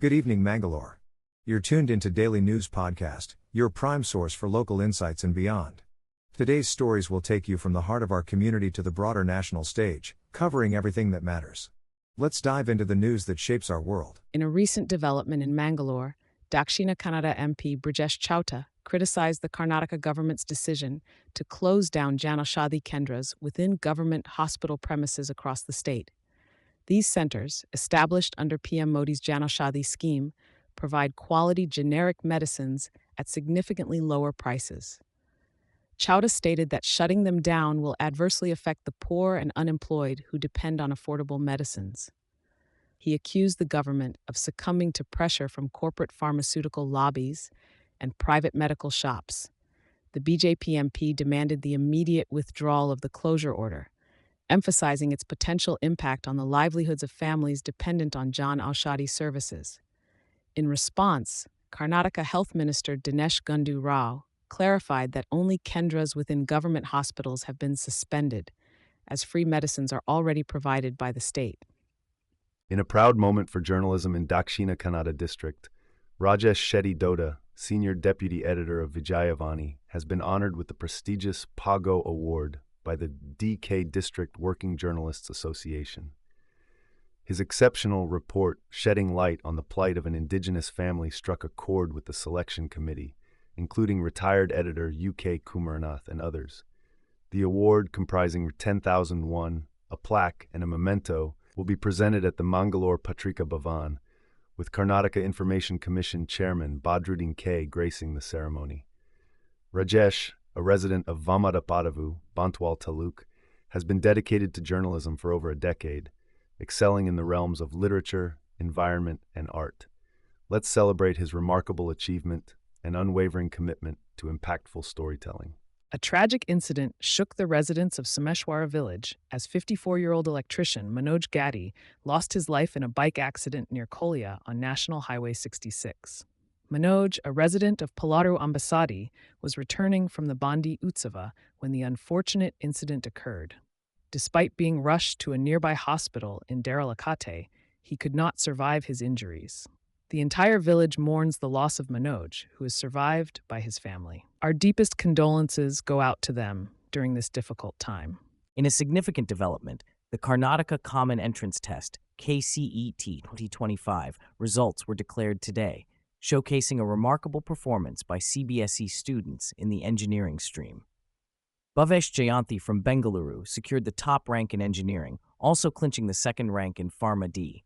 Good evening, Mangalore. You're tuned into Daily News Podcast, your prime source for local insights and beyond. Today's stories will take you from the heart of our community to the broader national stage, covering everything that matters. Let's dive into the news that shapes our world. In a recent development in Mangalore, Dakshina Kannada MP Brijesh Chowta criticized the Karnataka government's decision to close down Jan Aushadhi Kendras within government hospital premises across the state. These centers, established under PM Modi's Jan Aushadhi scheme, provide quality generic medicines at significantly lower prices. Chowta stated that shutting them down will adversely affect the poor and unemployed who depend on affordable medicines. He accused the government of succumbing to pressure from corporate pharmaceutical lobbies and private medical shops. The BJP MP demanded the immediate withdrawal of the closure order, emphasizing its potential impact on the livelihoods of families dependent on Jan Aushadhi services. In response, Karnataka Health Minister Dinesh Gundu Rao clarified that only Kendras within government hospitals have been suspended, as free medicines are already provided by the state. In a proud moment for journalism in Dakshina Kannada district, Rajesh Shetty Dota, senior deputy editor of Vijayavani, has been honored with the prestigious PaGo award by the DK District Working Journalists Association. His exceptional report shedding light on the plight of an indigenous family struck a chord with the selection committee, including retired editor UK Kumarnath and others. The award, comprising 10,001, a plaque, and a memento, will be presented at the Mangalore Patrika Bhavan, with Karnataka Information Commission Chairman Badruddin K. gracing the ceremony. Rajesh, a resident of Vamadapadavu, Bantwal Taluk, has been dedicated to journalism for over a decade, excelling in the realms of literature, environment, and art. Let's celebrate his remarkable achievement and unwavering commitment to impactful storytelling. A tragic incident shook the residents of Someshwara village as 54-year-old electrician Manoj Gatti lost his life in a bike accident near Kolya on National Highway 66. Manoj, a resident of Palaru Ambasadi, was returning from the Bandi Utsava when the unfortunate incident occurred. Despite being rushed to a nearby hospital in Deralakate, he could not survive his injuries. The entire village mourns the loss of Manoj, who is survived by his family. Our deepest condolences go out to them during this difficult time. In a significant development, the Karnataka Common Entrance Test, KCET 2025, results were declared today, showcasing a remarkable performance by CBSE students in the engineering stream. Bhavesh Jayanthi from Bengaluru secured the top rank in engineering, also clinching the second rank in Pharma D.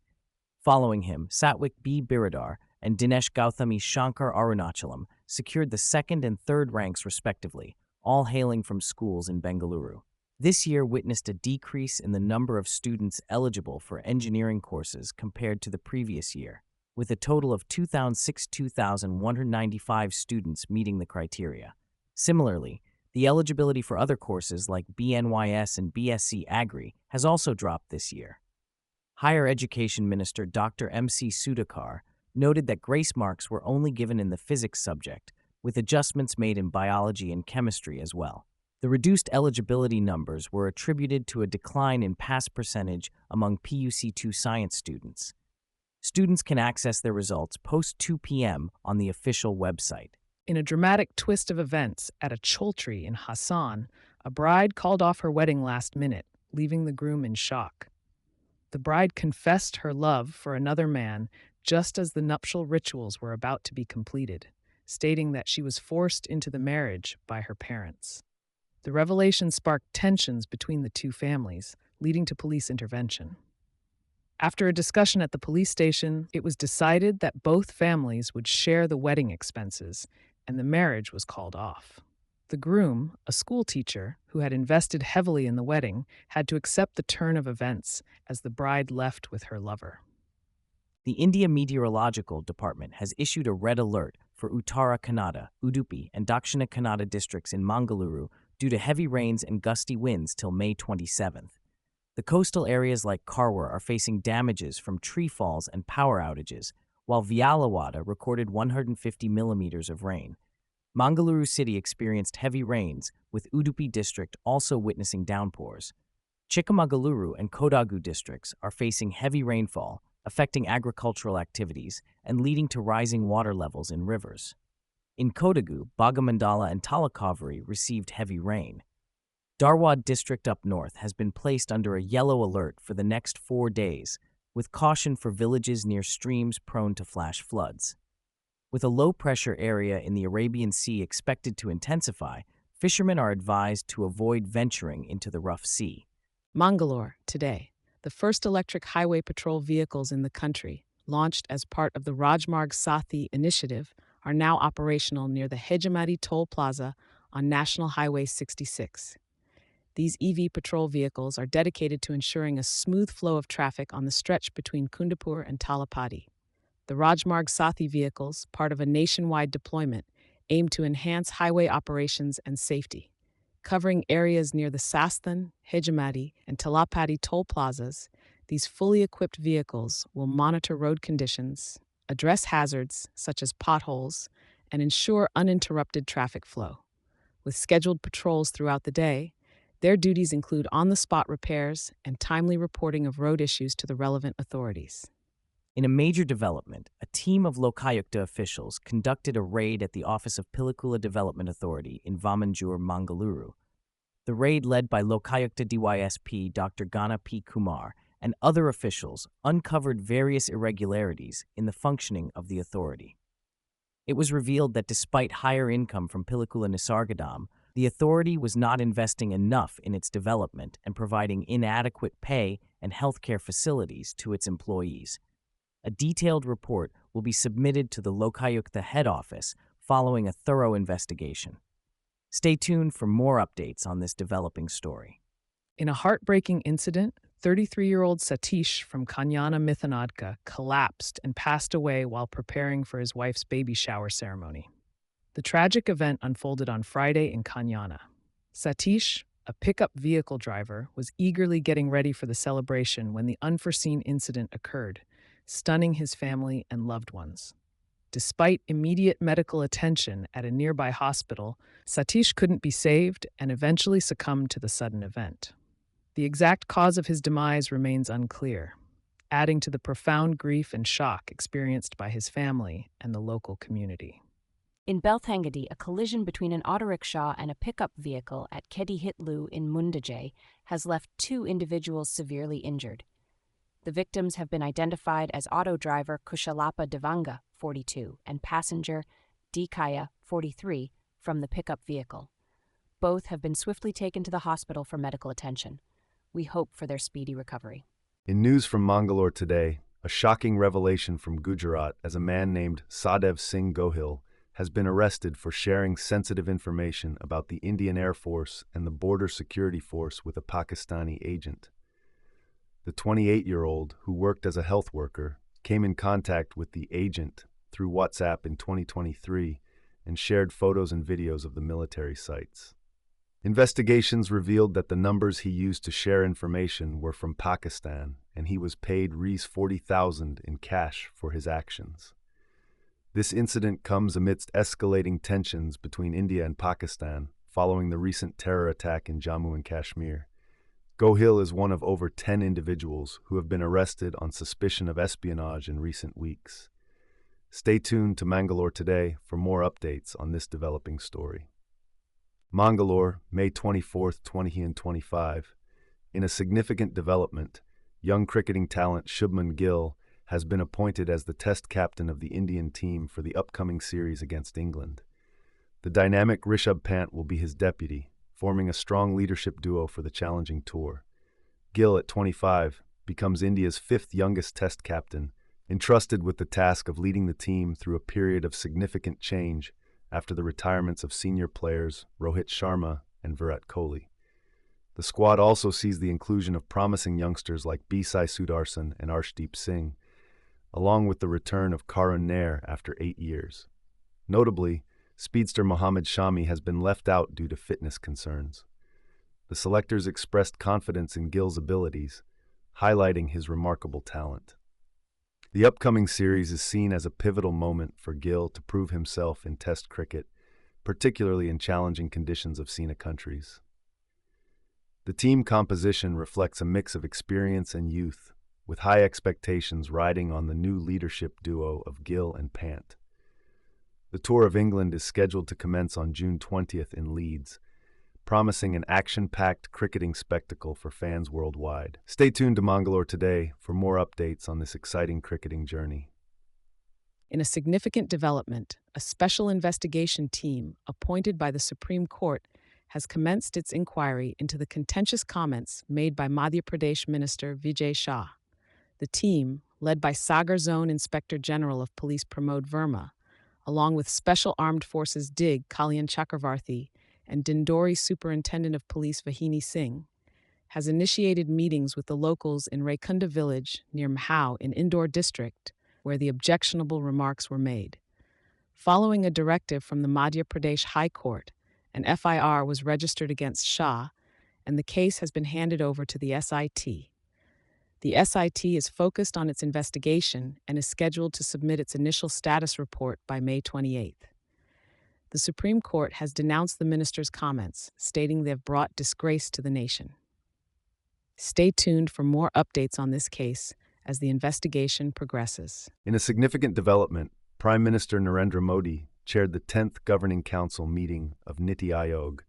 Following him, Satwik B. Biradar and Dinesh Gauthami Shankar Arunachalam secured the second and third ranks respectively, all hailing from schools in Bengaluru. This year witnessed a decrease in the number of students eligible for engineering courses compared to the previous year, with a total of 2,195 students meeting the criteria. Similarly, the eligibility for other courses like BNYS and BSc Agri has also dropped this year. Higher Education Minister Dr. M.C. Sudhakar noted that grace marks were only given in the physics subject, with adjustments made in biology and chemistry as well. The reduced eligibility numbers were attributed to a decline in pass percentage among PUC2 science students. Students can access their results post 2 p.m. on the official website. In a dramatic twist of events at a Choltri in Hassan, a bride called off her wedding last minute, leaving the groom in shock. The bride confessed her love for another man just as the nuptial rituals were about to be completed, stating that she was forced into the marriage by her parents. The revelation sparked tensions between the two families, leading to police intervention. After a discussion at the police station, it was decided that both families would share the wedding expenses, and the marriage was called off. The groom, a school teacher who had invested heavily in the wedding, had to accept the turn of events as the bride left with her lover. The India Meteorological Department has issued a red alert for Uttara Kannada, Udupi, and Dakshina Kannada districts in Mangaluru due to heavy rains and gusty winds till May 27th. The coastal areas like Karwar are facing damages from tree falls and power outages, while Vyalawada recorded 150 millimeters of rain. Mangaluru city experienced heavy rains, with Udupi district also witnessing downpours. Chikmagaluru and Kodagu districts are facing heavy rainfall, affecting agricultural activities and leading to rising water levels in rivers. In Kodagu, Bhagamandala and Talakaveri received heavy rain. Dharwad district up north has been placed under a yellow alert for the next 4 days, with caution for villages near streams prone to flash floods. With a low-pressure area in the Arabian Sea expected to intensify, fishermen are advised to avoid venturing into the rough sea. Mangalore, today. The first electric highway patrol vehicles in the country, launched as part of the Rajmarg Sathi initiative, are now operational near the Hejamati Toll Plaza on National Highway 66. These EV patrol vehicles are dedicated to ensuring a smooth flow of traffic on the stretch between Kundapur and Talapati. The Rajmarg Sathi vehicles, part of a nationwide deployment, aim to enhance highway operations and safety. Covering areas near the Sasthan, Hejamati, and Talapati toll plazas, these fully equipped vehicles will monitor road conditions, address hazards such as potholes, and ensure uninterrupted traffic flow. With scheduled patrols throughout the day, their duties include on-the-spot repairs and timely reporting of road issues to the relevant authorities. In a major development, a team of Lokayukta officials conducted a raid at the office of Pilikula Development Authority in Vamanjur, Mangaluru. The raid, led by Lokayukta DYSP Dr. Gana P. Kumar and other officials, uncovered various irregularities in the functioning of the authority. It was revealed that despite higher income from Pilikula Nisargadam, the authority was not investing enough in its development and providing inadequate pay and healthcare facilities to its employees. A detailed report will be submitted to the Lokayukta head office following a thorough investigation. Stay tuned for more updates on this developing story. In a heartbreaking incident, 33-year-old Satish from Kanyana Mithanadka collapsed and passed away while preparing for his wife's baby shower ceremony. The tragic event unfolded on Friday in Kanyana. Satish, a pickup vehicle driver, was eagerly getting ready for the celebration when the unforeseen incident occurred, stunning his family and loved ones. Despite immediate medical attention at a nearby hospital, Satish couldn't be saved and eventually succumbed to the sudden event. The exact cause of his demise remains unclear, adding to the profound grief and shock experienced by his family and the local community. In Belthangadi, a collision between an auto rickshaw and a pickup vehicle at Kedihitlu in Mundajay has left 2 individuals severely injured. The victims have been identified as auto driver Kushalapa Devanga, 42, and passenger Dikaya, 43, from the pickup vehicle. Both have been swiftly taken to the hospital for medical attention. We hope for their speedy recovery. In news from Mangalore today, a shocking revelation from Gujarat as a man named Sadev Singh Gohil has been arrested for sharing sensitive information about the Indian Air Force and the Border Security Force with a Pakistani agent. The 28-year-old, who worked as a health worker, came in contact with the agent through WhatsApp in 2023 and shared photos and videos of the military sites. Investigations revealed that the numbers he used to share information were from Pakistan, and he was paid Rs 40,000 in cash for his actions. This incident comes amidst escalating tensions between India and Pakistan following the recent terror attack in Jammu and Kashmir. Gohil is one of over 10 individuals who have been arrested on suspicion of espionage in recent weeks. Stay tuned to Mangalore today for more updates on this developing story. Mangalore, May 24, 2025. In a significant development, young cricketing talent Shubman Gill has been appointed as the test captain of the Indian team for the upcoming series against England. The dynamic Rishabh Pant will be his deputy, forming a strong leadership duo for the challenging tour. Gill, at 25, becomes India's 5th youngest test captain, entrusted with the task of leading the team through a period of significant change after the retirements of senior players Rohit Sharma and Virat Kohli. The squad also sees the inclusion of promising youngsters like Sai Sudarsan and Arshdeep Singh, along with the return of Karun Nair after 8 years. Notably, speedster Mohammad Shami has been left out due to fitness concerns. The selectors expressed confidence in Gill's abilities, highlighting his remarkable talent. The upcoming series is seen as a pivotal moment for Gill to prove himself in Test cricket, particularly in challenging conditions of SENA countries. The team composition reflects a mix of experience and youth, with high expectations riding on the new leadership duo of Gill and Pant. The Tour of England is scheduled to commence on June 20th in Leeds, promising an action-packed cricketing spectacle for fans worldwide. Stay tuned to Mangalore today for more updates on this exciting cricketing journey. In a significant development, a special investigation team appointed by the Supreme Court has commenced its inquiry into the contentious comments made by Madhya Pradesh Minister Vijay Shah. The team, led by Sagar Zone Inspector General of Police Pramod Verma, along with Special Armed Forces DIG Kalyan Chakravarthi and Dindori Superintendent of Police Vahini Singh, has initiated meetings with the locals in Raikunda village near Mhau in Indore district, where the objectionable remarks were made. Following a directive from the Madhya Pradesh High Court, an FIR was registered against Shah, and the case has been handed over to the SIT. The SIT is focused on its investigation and is scheduled to submit its initial status report by May 28th. The Supreme Court has denounced the minister's comments, stating they have brought disgrace to the nation. Stay tuned for more updates on this case as the investigation progresses. In a significant development, Prime Minister Narendra Modi chaired the 10th Governing Council meeting of Niti Aayog,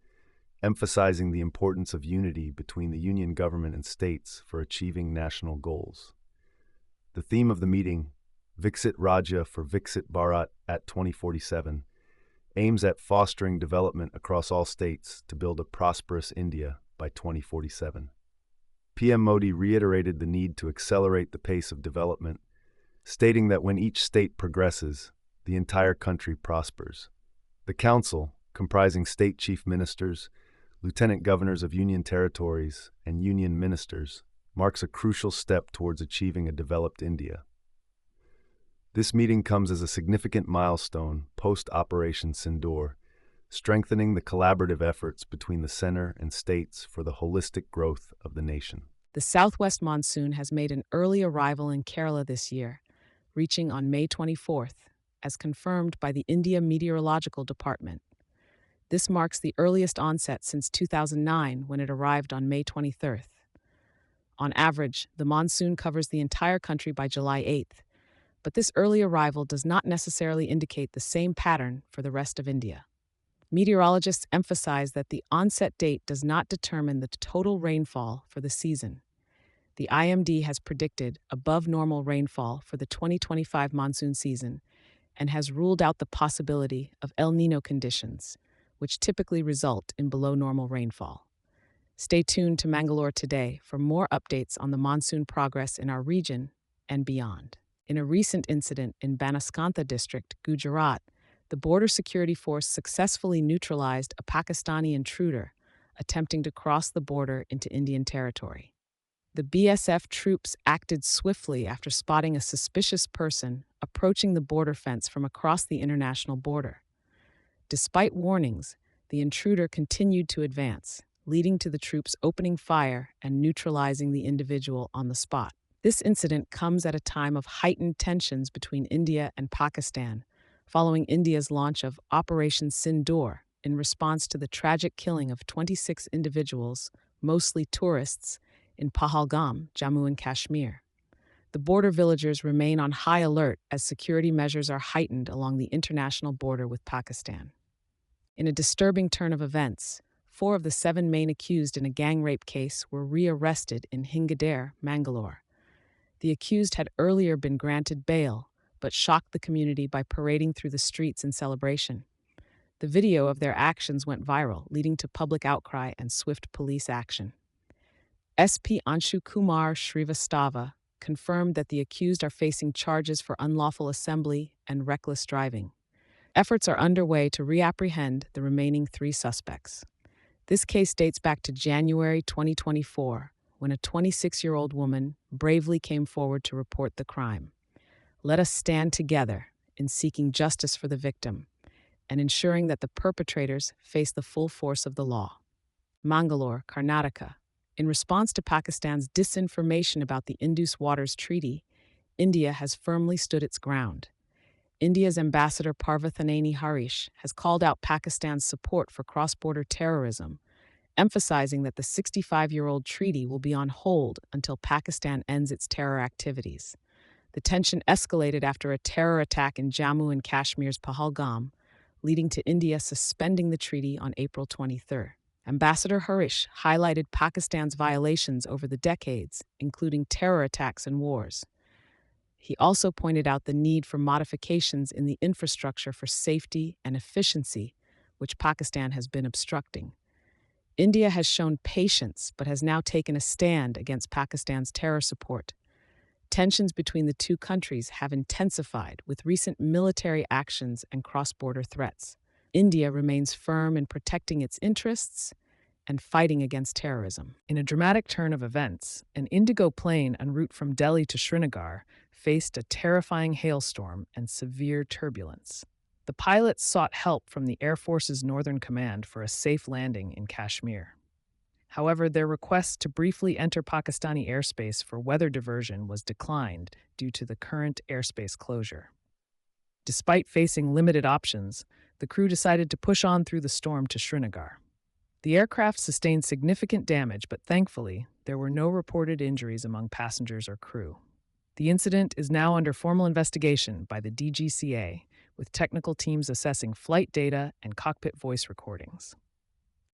emphasizing the importance of unity between the union government and states for achieving national goals. The theme of the meeting, Viksit Rajya for Viksit Bharat at 2047, aims at fostering development across all states to build a prosperous India by 2047. PM Modi reiterated the need to accelerate the pace of development, stating that when each state progresses, the entire country prospers. The council, comprising state chief ministers, lieutenant governors of union territories, and union ministers, marks a crucial step towards achieving a developed India. This meeting comes as a significant milestone post-Operation Sindoor, strengthening the collaborative efforts between the center and states for the holistic growth of the nation. The southwest monsoon has made an early arrival in Kerala this year, reaching on May 24th, as confirmed by the India Meteorological Department. This marks the earliest onset since 2009, when it arrived on May 23rd. On average, the monsoon covers the entire country by July 8th, but this early arrival does not necessarily indicate the same pattern for the rest of India. Meteorologists emphasize that the onset date does not determine the total rainfall for the season. The IMD has predicted above-normal rainfall for the 2025 monsoon season and has ruled out the possibility of El Niño conditions, which typically result in below-normal rainfall. Stay tuned to Mangalore today for more updates on the monsoon progress in our region and beyond. In a recent incident in Banaskantha district, Gujarat, the Border Security Force successfully neutralized a Pakistani intruder attempting to cross the border into Indian territory. The BSF troops acted swiftly after spotting a suspicious person approaching the border fence from across the international border. Despite warnings, the intruder continued to advance, leading to the troops opening fire and neutralizing the individual on the spot. This incident comes at a time of heightened tensions between India and Pakistan, following India's launch of Operation Sindoor in response to the tragic killing of 26 individuals, mostly tourists, in Pahalgam, Jammu and Kashmir. The border villagers remain on high alert as security measures are heightened along the international border with Pakistan. In a disturbing turn of events, 4 of the 7 main accused in a gang rape case were re-arrested in Hingadere, Mangalore. The accused had earlier been granted bail, but shocked the community by parading through the streets in celebration. The video of their actions went viral, leading to public outcry and swift police action. SP Anshu Kumar Shrivastava confirmed that the accused are facing charges for unlawful assembly and reckless driving. Efforts are underway to reapprehend the remaining 3 suspects. This case dates back to January 2024, when a 26-year-old woman bravely came forward to report the crime. Let us stand together in seeking justice for the victim and ensuring that the perpetrators face the full force of the law. Mangalore, Karnataka. In response to Pakistan's disinformation about the Indus Waters Treaty, India has firmly stood its ground. India's ambassador Parvathaneni Harish has called out Pakistan's support for cross-border terrorism, emphasizing that the 65-year-old treaty will be on hold until Pakistan ends its terror activities. The tension escalated after a terror attack in Jammu and Kashmir's Pahalgam, leading to India suspending the treaty on April 23. Ambassador Harish highlighted Pakistan's violations over the decades, including terror attacks and wars. He also pointed out the need for modifications in the infrastructure for safety and efficiency, which Pakistan has been obstructing. India has shown patience but has now taken a stand against Pakistan's terror support. Tensions between the two countries have intensified with recent military actions and cross-border threats. India remains firm in protecting its interests and fighting against terrorism. In a dramatic turn of events, an Indigo plane en route from Delhi to Srinagar faced a terrifying hailstorm and severe turbulence. The pilots sought help from the Air Force's Northern Command for a safe landing in Kashmir. However, their request to briefly enter Pakistani airspace for weather diversion was declined due to the current airspace closure. Despite facing limited options, the crew decided to push on through the storm to Srinagar. The aircraft sustained significant damage, but thankfully, there were no reported injuries among passengers or crew. The incident is now under formal investigation by the DGCA, with technical teams assessing flight data and cockpit voice recordings.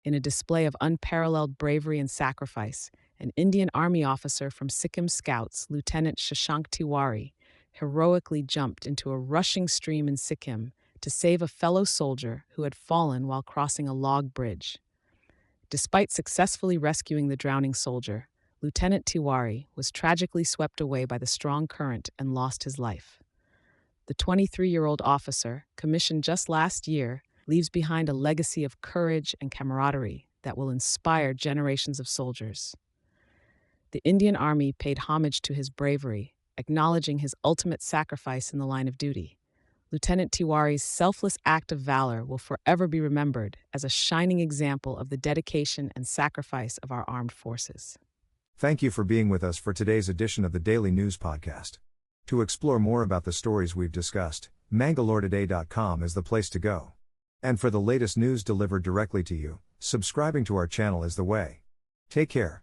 In a display of unparalleled bravery and sacrifice, an Indian Army officer from Sikkim Scouts, Lieutenant Shashank Tiwari, heroically jumped into a rushing stream in Sikkim to save a fellow soldier who had fallen while crossing a log bridge. Despite successfully rescuing the drowning soldier, Lieutenant Tiwari was tragically swept away by the strong current and lost his life. The 23-year-old officer, commissioned just last year, leaves behind a legacy of courage and camaraderie that will inspire generations of soldiers. The Indian Army paid homage to his bravery, acknowledging his ultimate sacrifice in the line of duty. Lieutenant Tiwari's selfless act of valor will forever be remembered as a shining example of the dedication and sacrifice of our armed forces. Thank you for being with us for today's edition of the Daily News Podcast. To explore more about the stories we've discussed, mangaloretoday.com is the place to go. And for the latest news delivered directly to you, subscribing to our channel is the way. Take care.